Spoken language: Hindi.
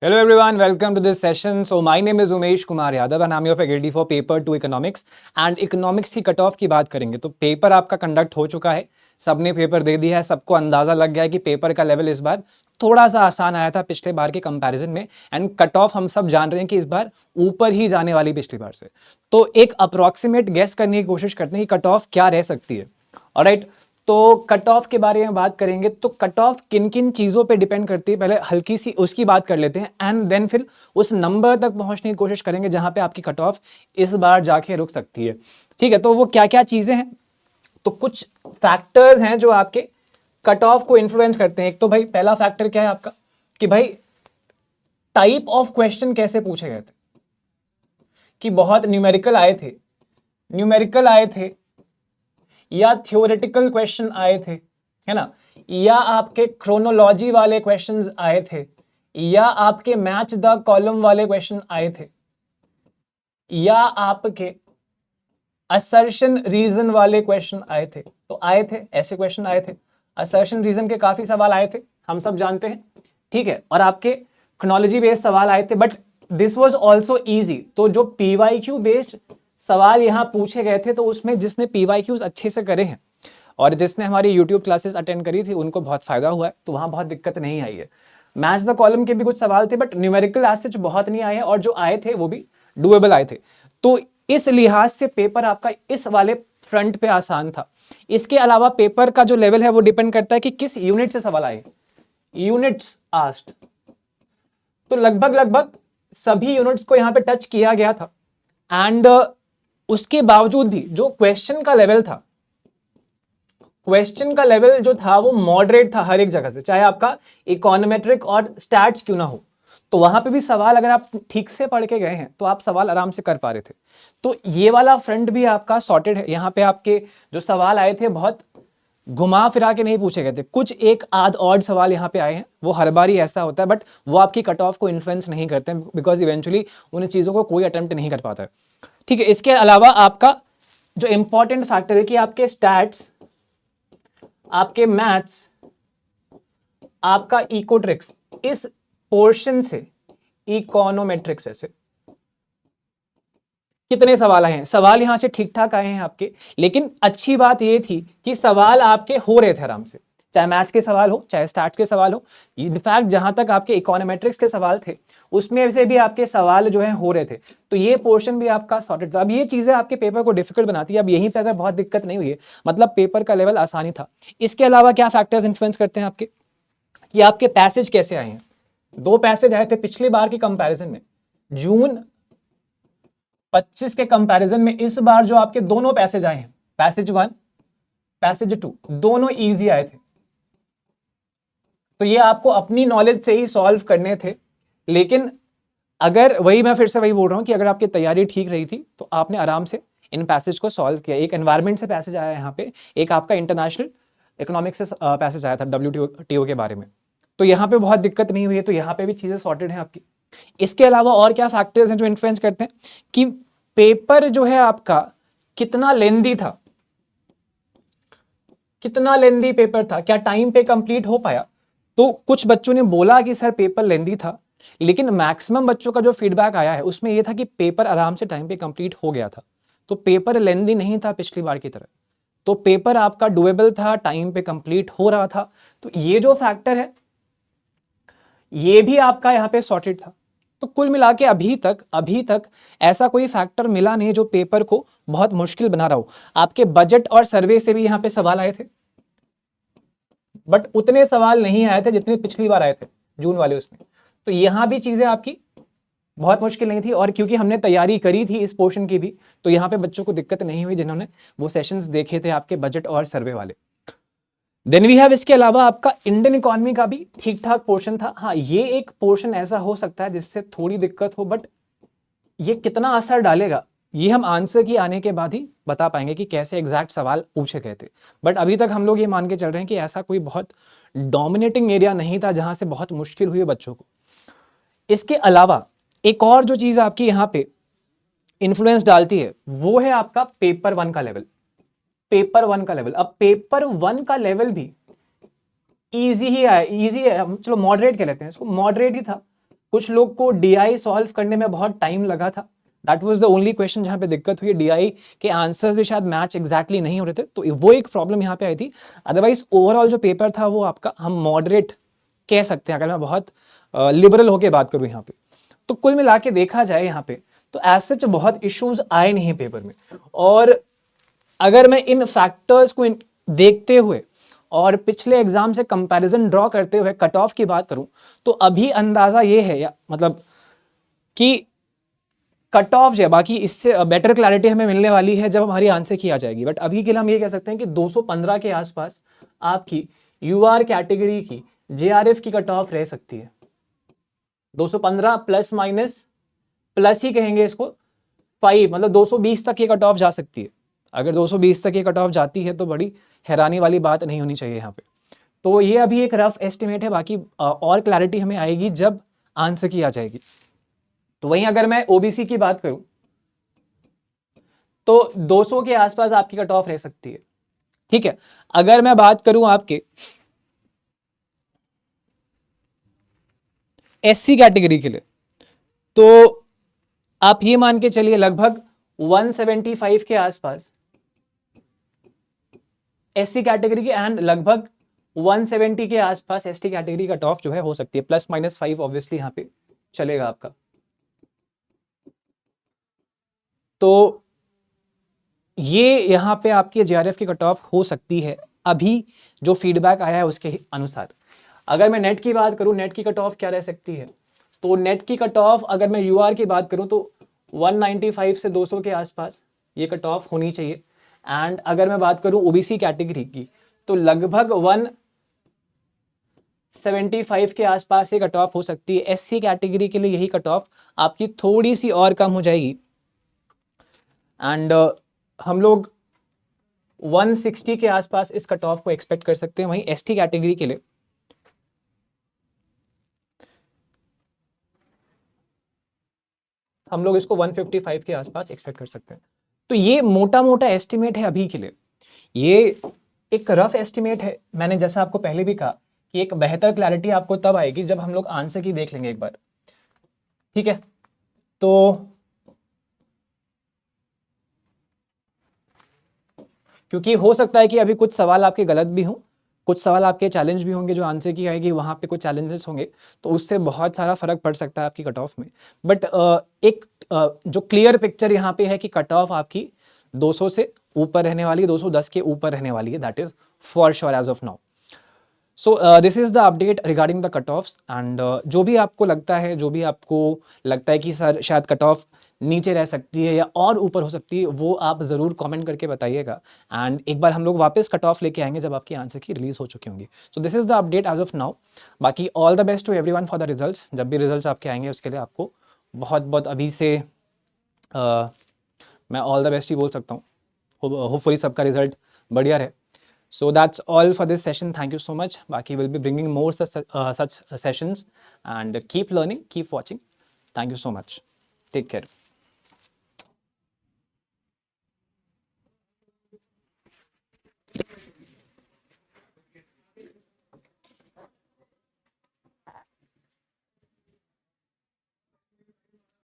Hello everyone, welcome to this session. So my name is Umesh Kumar Yadav and I'm your faculty for paper 2 economics and economics की कट ऑफ की बात करेंगे। तो पेपर आपका कंडक्ट हो चुका है, सबने पेपर दे दिया है, सबको अंदाजा लग गया है कि पेपर का लेवल इस बार थोड़ा सा आसान आया था पिछले बार के कंपैरिजन में एंड कट ऑफ हम सब जान रहे हैं कि इस बार ऊपर ही जाने वाली पिछली बार से। तो एक अप्रॉक्सीमेट गेस करने की कोशिश करते हैं कि कट ऑफ क्या रह सकती है। ऑलराइट, तो कट ऑफ के बारे में बात करेंगे। तो कट ऑफ किन किन चीज़ों पे डिपेंड करती है, पहले हल्की सी उसकी बात कर लेते हैं एंड देन फिर उस नंबर तक पहुंचने की कोशिश करेंगे जहां पे आपकी कट ऑफ इस बार जाके रुक सकती है। ठीक है, तो वो क्या क्या चीज़ें हैं, तो कुछ फैक्टर्स हैं जो आपके कट ऑफ को इन्फ्लुएंस करते हैं। एक तो भाई पहला फैक्टर क्या है आपका कि भाई टाइप ऑफ क्वेश्चन कैसे पूछे गए थे, कि बहुत न्यूमेरिकल आए थे या थ्योरेटिकल क्वेश्चन आए थे, है ना, या आपके क्रोनोलॉजी वाले क्वेश्चंस आए थे, या आपके मैच द कॉलम वाले क्वेश्चन आए थे, या आपके असर्शन रीजन वाले क्वेश्चन आए थे। तो आए थे, ऐसे क्वेश्चन आए थे, असर्शन रीजन के काफी सवाल आए थे, हम सब जानते हैं। ठीक है, और आपके क्रोनोलॉजी बेस्ड सवाल आए थे, but this was also easy. तो जो पीवाईक्यू बेस्ड सवाल यहाँ पूछे गए थे, तो उसमें जिसने पीवाईक्यूज अच्छे से करे हैं और जिसने हमारी यूट्यूब क्लासेस अटेंड करी थी उनको बहुत फायदा हुआ है, तो वहाँ बहुत दिक्कत नहीं आई है। मैच द कॉलम के भी कुछ सवाल थे, बट न्यूमेरिकल एज सच बहुत नहीं आए हैं, और जो आए थे वो भी डुएबल आए थे। तो इस लिहाज से पेपर आपका इस वाले फ्रंट पे आसान था। इसके अलावा पेपर का जो लेवल है वो डिपेंड करता है कि किस यूनिट से सवाल आए, यूनिट्स आस्क्ड। तो लगभग सभी यूनिट्स को यहां पे टच किया गया था एंड उसके बावजूद भी जो क्वेश्चन का लेवल जो था वो मॉडरेट था हर एक जगह से, चाहे आपका इकोनोमेट्रिक और स्टैट्स क्यों ना हो। तो वहां पे भी सवाल अगर आप ठीक से पढ़ के गए हैं तो आप सवाल आराम से कर पा रहे थे। तो ये वाला फ्रंट भी आपका सॉर्टेड है। यहाँ पे आपके जो सवाल आए थे बहुत घुमा फिरा के नहीं पूछे गए थे, कुछ एक आध ऑड सवाल यहाँ पे आए हैं, वो हर बार ही ऐसा होता है, बट वो आपकी कट ऑफ को इन्फ्लुएंस नहीं करते हैं बिकॉज इवेंचुअली उन चीज़ों को कोई अटेम्प्ट नहीं कर पाता है। ठीक है, इसके अलावा आपका जो इंपॉर्टेंट फैक्टर है कि आपके स्टैट्स, आपके मैथ्स, आपका इकोट्रिक्स, इस पोर्शन से इकोनोमेट्रिक्स से कितने सवाल आए हैं। सवाल यहां से ठीक ठाक आए हैं आपके, लेकिन अच्छी बात यह थी कि सवाल आपके हो रहे थे आराम से, चाहे मैथ्स के सवाल हो चाहे स्टैट्स के सवाल हो। इनफैक्ट जहां तक आपके इकोनोमेट्रिक्स के सवाल थे उसमें से भी आपके सवाल जो है हो रहे थे। तो ये पोर्शन भी आपका सॉर्टेड था। अब ये चीजें आपके पेपर को डिफिकल्ट बनाती है। अब यहीं पे अगर बहुत दिक्कत नहीं हुई है मतलब पेपर का लेवल आसानी था। इसके अलावा क्या फैक्टर्स इन्फ्लुएंस करते हैं आपके, कि आपके पैसेज कैसे आए हैं। 2 पैसेज आए थे पिछली बार की कंपैरिजन में, जून 25 के कंपैरिजन में इस बार जो आपके दोनों पैसेज आए हैं, पैसेज 1 पैसेज 2, दोनों इजी आए थे। तो ये आपको अपनी नॉलेज से ही सॉल्व करने थे, लेकिन अगर वही मैं फिर से वही बोल रहा हूं कि अगर आपकी तैयारी ठीक रही थी तो आपने आराम से इन पैसेज को सॉल्व किया। एक एनवायरमेंट से पैसेज आया यहाँ पे, एक आपका इंटरनेशनल इकोनॉमिक्स से पैसेज आया था WTO के बारे में, तो यहाँ पे बहुत दिक्कत नहीं हुई है। तो यहाँ पे भी चीजें सॉर्टेड हैं आपकी। इसके अलावा और क्या फैक्टर्स हैं जो इन्फ्लुएंस करते हैं कि पेपर जो है आपका कितना लेंदी था, कितना लेंदी पेपर था, क्या टाइम पे कंप्लीट हो पाया। तो कुछ बच्चों ने बोला कि सर पेपर लेंदी था, लेकिन मैक्सिमम बच्चों का जो फीडबैक आया है उसमें यह था कि पेपर आराम से टाइम पे कंप्लीट हो गया था। तो पेपर लेंदी नहीं था पिछली बार की तरह, तो पेपर आपका डुएबल था, टाइम पे कंप्लीट हो रहा था। तो ये जो फैक्टर है ये भी आपका यहाँ पे सॉर्टेड था। तो कुल मिला के अभी तक ऐसा कोई फैक्टर मिला नहीं जो पेपर को बहुत मुश्किल बना रहा हो। आपके बजट और सर्वे से भी यहाँ पे सवाल आए थे, बट उतने सवाल नहीं आए थे जितने पिछली बार आए थे जून वाले उसमें। तो यहां भी चीजें आपकी बहुत मुश्किल नहीं थी, और क्योंकि हमने तैयारी करी थी इस पोर्शन की भी, तो यहाँ पे बच्चों को दिक्कत नहीं हुई जिन्होंने वो सेशंस देखे थे आपके बजट और सर्वे वाले। देन वी हैव इसके अलावा आपका इंडियन इकोनॉमी का भी ठीक ठाक पोर्शन था। हाँ, ये एक पोर्शन ऐसा हो सकता है जिससे थोड़ी दिक्कत हो, बट ये कितना असर डालेगा ये हम आंसर की आने के बाद ही बता पाएंगे कि कैसे एग्जैक्ट सवाल पूछे गए थे। बट अभी तक हम लोग ये मान के चल रहे हैं कि ऐसा कोई बहुत डोमिनेटिंग एरिया नहीं था जहां से बहुत मुश्किल हुई बच्चों को। इसके अलावा एक और जो चीज आपकी यहाँ पे इन्फ्लुएंस डालती है वो है आपका पेपर 1 का लेवल। पेपर 1 का लेवल, अब पेपर 1 का लेवल भी इजी ही है, इजी है, चलो मॉडरेट कह लेते हैं इसको, मॉडरेट ही था। कुछ लोग को DI सॉल्व करने में बहुत टाइम लगा था, that was the only question जहाँ पे दिक्कत हुई। DI के आंसर्स भी शायद मैच एग्जैक्टली नहीं हो रहे थे, तो वो एक प्रॉब्लम यहाँ पे आई थी। अदरवाइज ओवरऑल जो पेपर था वो आपका हम मॉडरेट कह सकते हैं, अगर मैं बहुत लिबरल होके बात करूँ यहाँ पे। तो कुल मिला के देखा जाए यहाँ पे तो एज सच बहुत इश्यूज आए नहीं पेपर में। और अगर मैं इन फैक्टर्स को देखते हुए और पिछले एग्जाम से कंपैरिजन ड्रॉ करते हुए कट ऑफ की बात करूं तो अभी अंदाजा ये है, या मतलब कि कट ऑफ जो है, बाकी इससे बेटर क्लैरिटी हमें मिलने वाली है जब हमारी आंसर की आ जाएगी, बट अभी के लिए हम ये कह सकते हैं कि 215 के आसपास आपकी यूआर कैटेगरी की जेआरएफ की कट ऑफ रह सकती है। 215 प्लस माइनस, प्लस ही कहेंगे इसको 5, मतलब 220 तक ये कट ऑफ जा सकती है। अगर 220 तक ये कट ऑफ जाती है तो बड़ी हैरानी वाली बात नहीं होनी चाहिए यहाँ पे। तो ये अभी एक रफ एस्टिमेट है, बाकी और क्लैरिटी हमें आएगी जब आंसर की आ जाएगी। तो वहीं अगर मैं ओबीसी की बात करूं तो 200 के आसपास आपकी कट ऑफ रह सकती है, ठीक है। अगर मैं बात करूं आपके एससी कैटेगरी के लिए तो आप ये मान के चलिए लगभग 175 के आसपास एससी कैटेगरी के, एंड लगभग 170 के आसपास एसटी कैटेगरी कट ऑफ जो है हो सकती है। प्लस माइनस 5 ऑब्वियसली यहां पे चलेगा आपका। तो ये यहां पे आपकी जेआरएफ की कट ऑफ हो सकती है अभी जो फीडबैक आया है उसके अनुसार। अगर मैं नेट की बात करूं, नेट की कट ऑफ क्या रह सकती है, तो नेट की कट ऑफ अगर मैं यूआर की बात करूं तो 195 से 200 के आसपास ये कट ऑफ होनी चाहिए। एंड अगर मैं बात करूं ओबीसी कैटेगरी की तो लगभग 175 के आसपास ये कट ऑफ हो सकती है। एससी कैटेगरी के लिए यही कट ऑफ आपकी थोड़ी सी और कम हो जाएगी, एंड हम लोग 160 के आसपास इस कट ऑफ को एक्सपेक्ट कर सकते हैं। वहीं एसटी कैटेगरी के लिए हम लोग इसको 155 के आसपास एक्सपेक्ट कर सकते हैं। तो ये मोटा मोटा एस्टिमेट है अभी के लिए, ये एक रफ एस्टिमेट है। मैंने जैसा आपको पहले भी कहा कि एक बेहतर क्लैरिटी आपको तब आएगी जब हम लोग आंसर की देख लेंगे एक बार, ठीक है। तो क्योंकि हो सकता है कि अभी कुछ सवाल आपके गलत भी हों, कुछ सवाल आपके चैलेंज भी होंगे, जो आंसर की आएगी वहाँ पे कुछ चैलेंजेस होंगे, तो उससे बहुत सारा फर्क पड़ सकता है आपकी कट ऑफ में। बट एक जो क्लियर पिक्चर यहाँ पे है कि कट ऑफ आपकी 200 से ऊपर रहने वाली है, 210 के ऊपर रहने वाली है, that is for sure as of now. So this is the update regarding the cut offs. And जो भी आपको लगता है, जो भी आपको लगता है कि सर शायद कट ऑफ नीचे रह सकती है या और ऊपर हो सकती है, वो आप ज़रूर कमेंट करके बताइएगा। एंड एक बार हम लोग वापस कट ऑफ लेके आएंगे जब आपकी आंसर की रिलीज हो चुकी होंगी। So this is the update as of now. बाकी all the best to everyone for the results. जब भी रिजल्ट्स आपके आएंगे उसके लिए आपको बहुत बहुत अभी से मैं ऑल द बेस्ट ही बोल सकता हूँ। होपफुली सबका रिजल्ट बढ़िया रहे। So that's all for this session. Thank you so much. Baki will be bringing more such sessions, and keep learning, keep watching. Thank you so much. Take care.